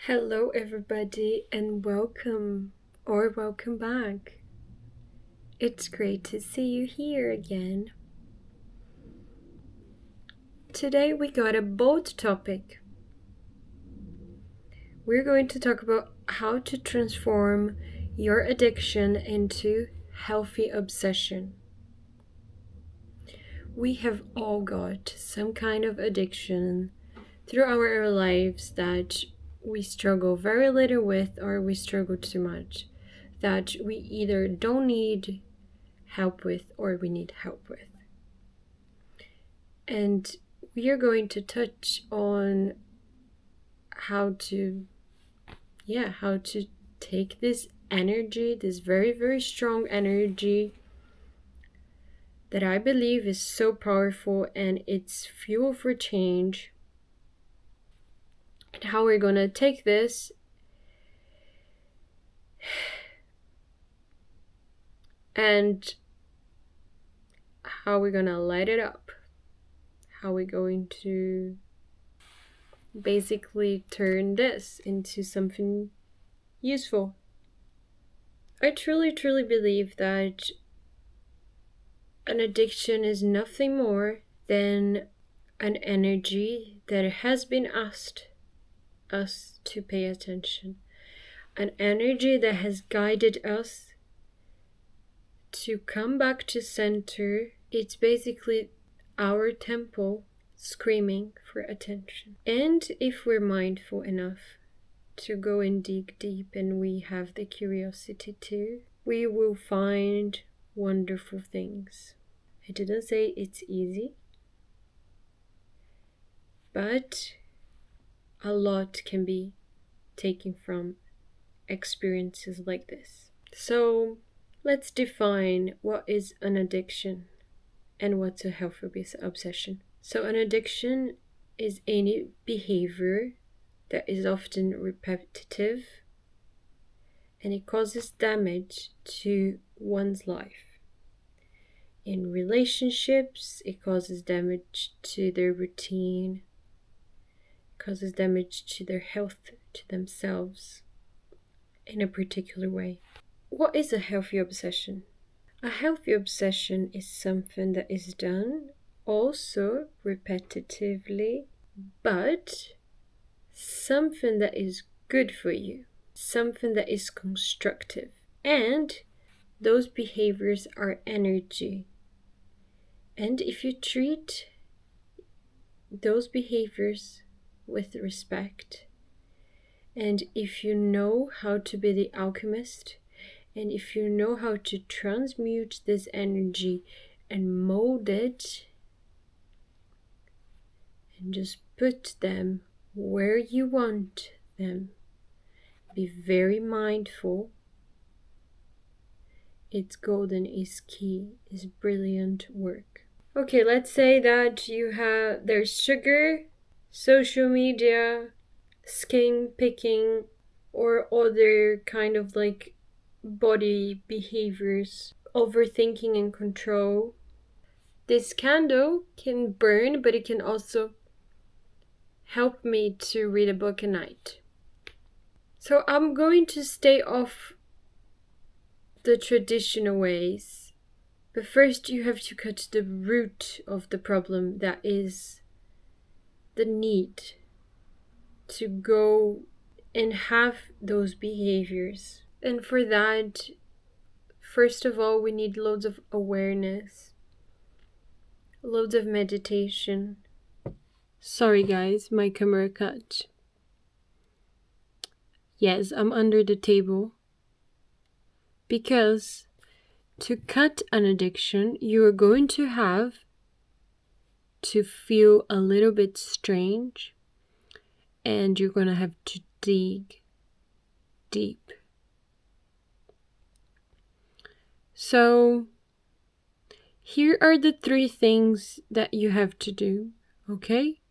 Hello, everybody, and welcome or welcome back. It's great to see you here again. Today, we got a bold topic. We're going to talk about how to transform your addiction into healthy obsession. We have all got some kind of addiction through our lives that we struggle very little with or we struggle too much, that we either don't need help with or we need help with. And we are going to touch on how to take this energy, this very, very strong energy that I believe is so powerful and it's fuel for change, and how we're going to take this and how we're going to light it up, how we're going to basically turn this into something useful. I truly, truly believe that an addiction is nothing more than an energy that has been asked us to pay attention, an energy that has guided us to come back to center. It's basically our temple screaming for attention. And if we're mindful enough to go and dig deep, and we have the curiosity to, we will find wonderful things. I didn't say it's easy, but a lot can be taken from experiences like this. So let's define what is an addiction and what's a healthy obsession. So an addiction is any behavior that is often repetitive and it causes damage to one's life. In relationships, it causes damage to their routine, it causes damage to their health, to themselves, in a particular way. What is a healthy obsession? A healthy obsession is something that is done also repetitively, but something that is good for you, something that is constructive. And those behaviors are energy. And if you treat those behaviors with respect, and if you know how to be the alchemist, and if you know how to transmute this energy and mold it, and just put them where you want them, be very mindful. It's golden, is key, is brilliant work. Okay, let's say that there's sugar, social media, skin picking, or other kind of like body behaviors, overthinking and control. This candle can burn, but it can also help me to read a book at night. So I'm going to stay off the traditional ways, but first you have to cut the root of the problem, that is the need to go and have those behaviors. And for that, first of all, we need loads of awareness, loads of meditation. Sorry guys, my camera cut. Yes, I'm under the table. Because to cut an addiction, you are going to have to feel a little bit strange, and you're going to have to dig deep. So here are the 3 things that you have to do, okay?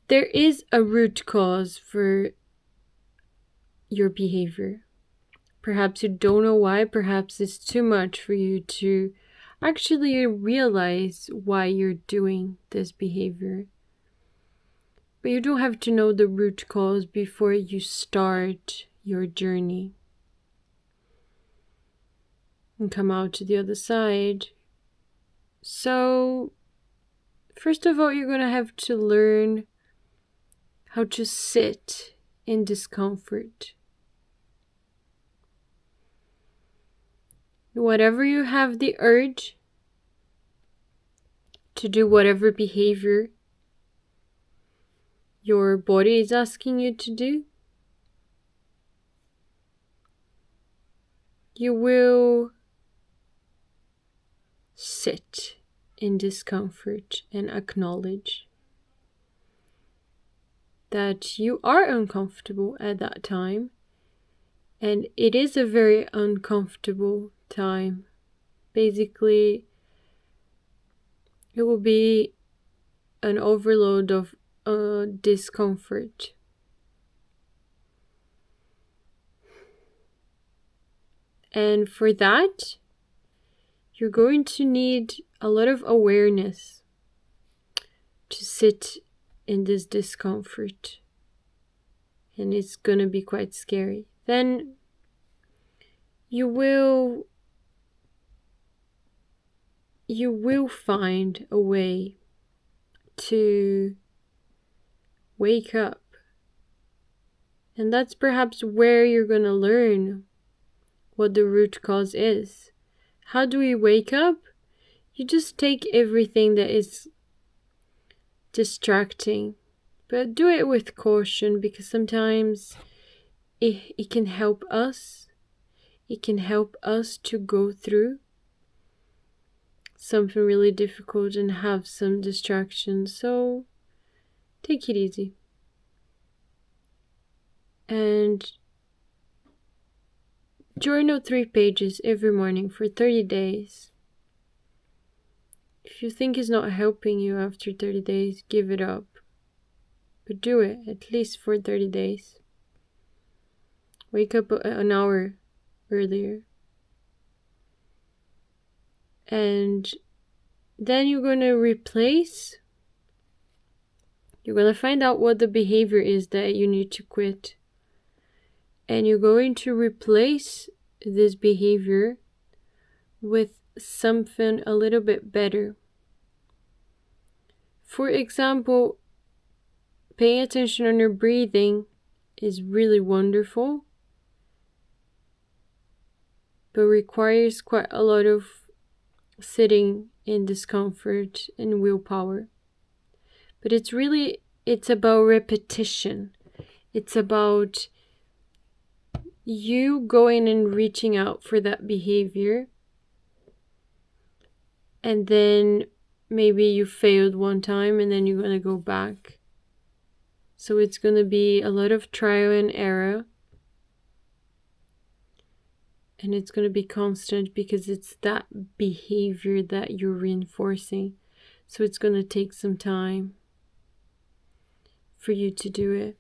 There is a root cause for your behavior. Perhaps you don't know why, perhaps it's too much for you to actually realize why you're doing this behavior. But you don't have to know the root cause before you start your journey and come out to the other side. So, first of all, you're going to have to learn how to sit in discomfort. Whatever you have the urge to do, whatever behavior your body is asking you to do, you will sit in discomfort and acknowledge that you are uncomfortable at that time, and it is a very uncomfortable time. Basically, it will be an overload of discomfort. And for that, you're going to need a lot of awareness to sit in this discomfort. And it's going to be quite scary. Then you will find a way to wake up. And that's perhaps where you're going to learn what the root cause is. How do we wake up? You just take everything that is distracting, but do it with caution, because sometimes it can help us. It can help us to go through something really difficult and have some distractions. So take it easy. And journal 3 pages every morning for 30 days. If you think it's not helping you after 30 days, give it up. But do it at least for 30 days. Wake up an hour earlier. And then you're going to find out what the behavior is that you need to quit. And you're going to replace this behavior with something a little bit better. For example, paying attention on your breathing is really wonderful, but requires quite a lot of sitting in discomfort and willpower. But it's about repetition. It's about you going and reaching out for that behavior, and then maybe you failed one time and then you're going to go back. So it's going to be a lot of trial and error, and it's going to be constant because it's that behavior that you're reinforcing. So it's going to take some time for you to do it.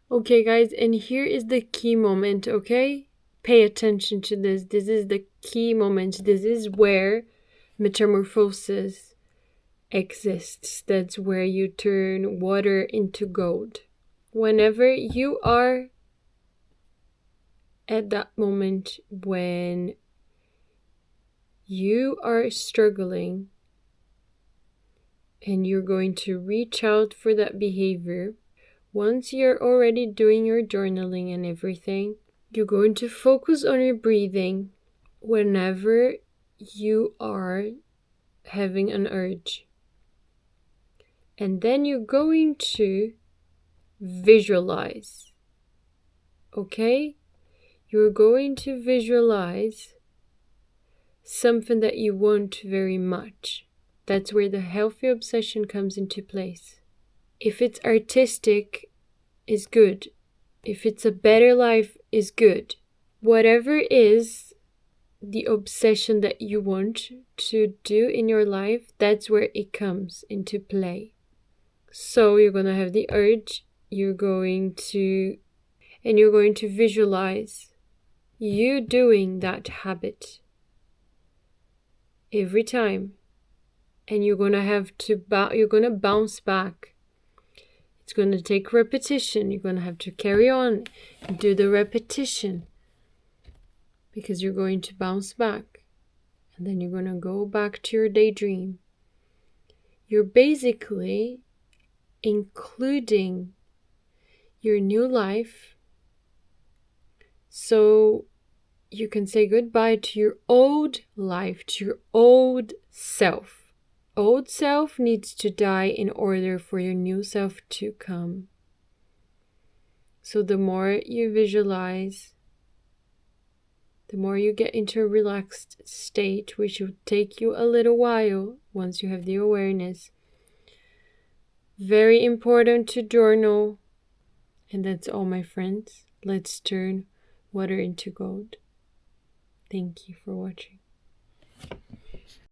Okay, guys, and here is the key moment, okay? Pay attention to this. This is the key moment. This is where metamorphosis exists. That's where you turn water into gold. Whenever you are at that moment when you are struggling and you're going to reach out for that behavior, once you're already doing your journaling and everything, you're going to focus on your breathing whenever you are having an urge. And then you're going to visualize. Okay? You're going to visualize something that you want very much. That's where the healthy obsession comes into place. If it's artistic, is good. If it's a better life, is good. Whatever is the obsession that you want to do in your life, that's where it comes into play. So you're going to have the urge, you're going to visualize you doing that habit every time. And you're going to bounce back. It's going to take repetition. You're going to have to carry on and do the repetition, because you're going to bounce back, and then you're going to go back to your daydream. You're basically including your new life so you can say goodbye to your old life, to your old self. Old self needs to die in order for your new self to come. So the more you visualize, the more you get into a relaxed state, which will take you a little while once you have the awareness. Very important to journal. And that's all, my friends. Let's turn water into gold. Thank you for watching.